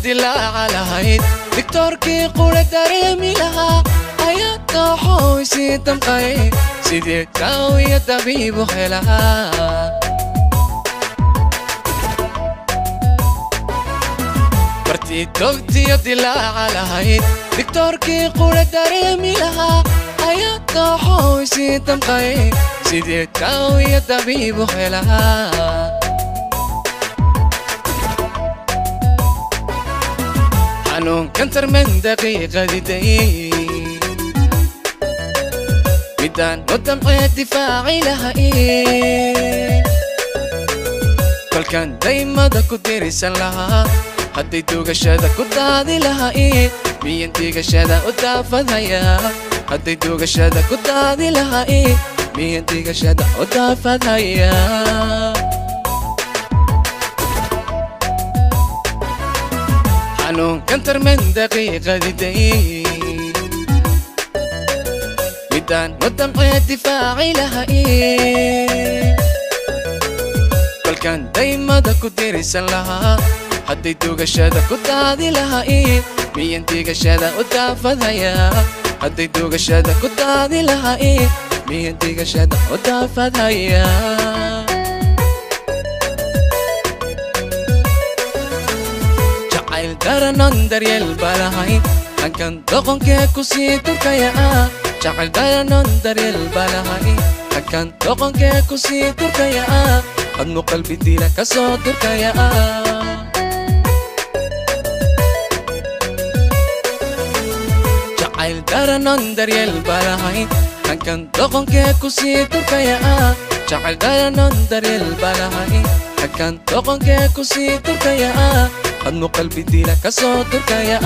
dilaaca lahayd diktoorkii qura dareemi lahaa ayaa dooxo isii damqay sidee daawiya dabiibu helaa bartii togtiya dilaaca lahayd diktoorkii qura dareemi lahaa ayaa dooxo isii damqay sidee daawiya dabiibu helaa حنون كنتر من دقيقة دي ميدان ودمع دفاعي لها كل كان دايما دا كدير لها هديتو قشادة كدادي لها مينتي قشادة ودافدها يا هديتو قشادة كدادي لها مينتي قشادة ودافدها يا حنون كنتر من دقيقة دي ميدان ودمع دفاعي لها كل كان دايما دا كدير لها هديتو قشادة كدادي لها مينتي قشادة ودافدها يا هديتو قشادة كدادي لها مينتي قشادة ودافدها يا daranon daryeel balahay hankan doqonkee kusii turkaya jacayl daranon daryeel balahay hankan doqonkee kusii turkaya admu qalbi dila kasoo turkaya jacayl daranon daryeel balahay hankan doqonkee kusii turkaya jacayl daranon daryeel balahay hankan doqonkee kusii turkaya أدنو قلبي ديلا كسو تركيا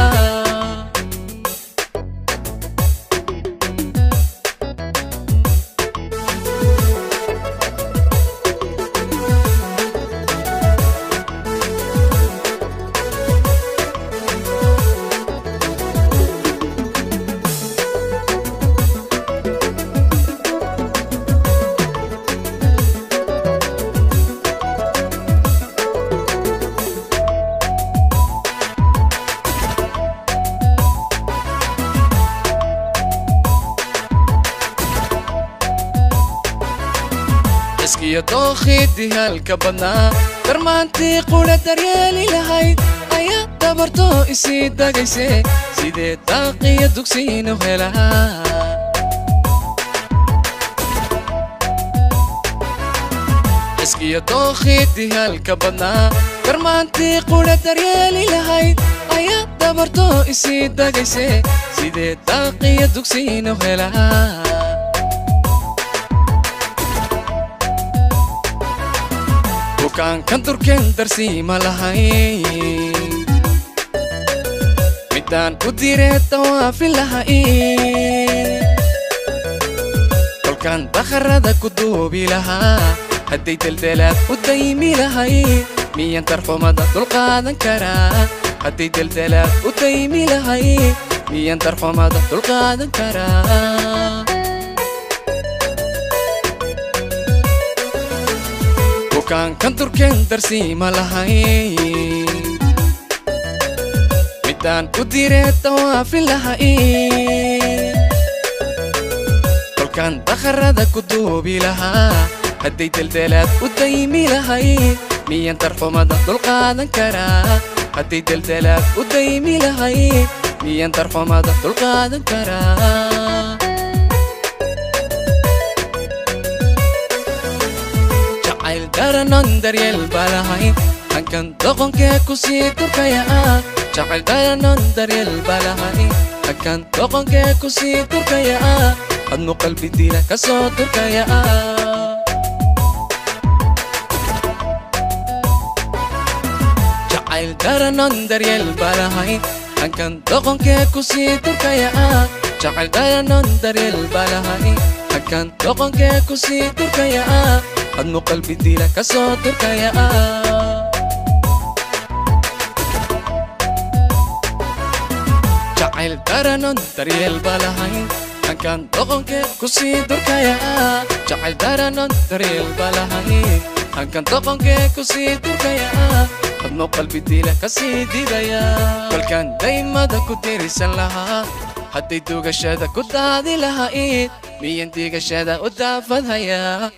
اسكي دوخي ديالك بدنا درمانتي قولة دريالي لهاي ايا دبرتو اسي داقيسي سيدي داقية دوكسينو هلها اسكي دوخي ديالك بدنا درمانتي قولة دريالي لهاي ايا دبرتو اسي داقيسي سيدي داقية دوكسينو هلها كان تركن درسي ملهاي ميدان وديرة توافي لهاي كل كان بخرد كدوبي لها هديت الدلات ودايمي لهاي مين ترفو مدى تلقى كرا هديت الدلات ودايمي لهاي مين ترفو مدى تلقى كرا كان تركن درسي ملهاي ميدان وديرة توافي لهاي كل كان بخرد كدوبي لها هديت الدلات ودايمي لهاي مين ترفو مدى تلقى كرا هديت الدلات ودايمي لهاي مين ترفو مدى تلقى كرا جعل دaranon daryeel balahay hankan doqonkee kusii turkaya jacayl daranon daryeel balahay hankan doqonkee kusii turkaya admu qalbi dila kasoo turkaya jacayl daranon daryeel balahay hankan doqonkee kusii turkaya jacayl daranon daryeel balahay hankan doqonkee kusii turkaya أدنو قلبي ديلا كسو تركيا جعل دارنون daryeel balahay hankan doqonkee kusii turkaya jacayl daranon daryeel balahay hankan doqonkee kusii turkaya hadmo qalbi dila kasii daya kolkan daymada ku tirisan lahaa hadday dugashada ku daadi lahayd miyan digashada u daafadhaya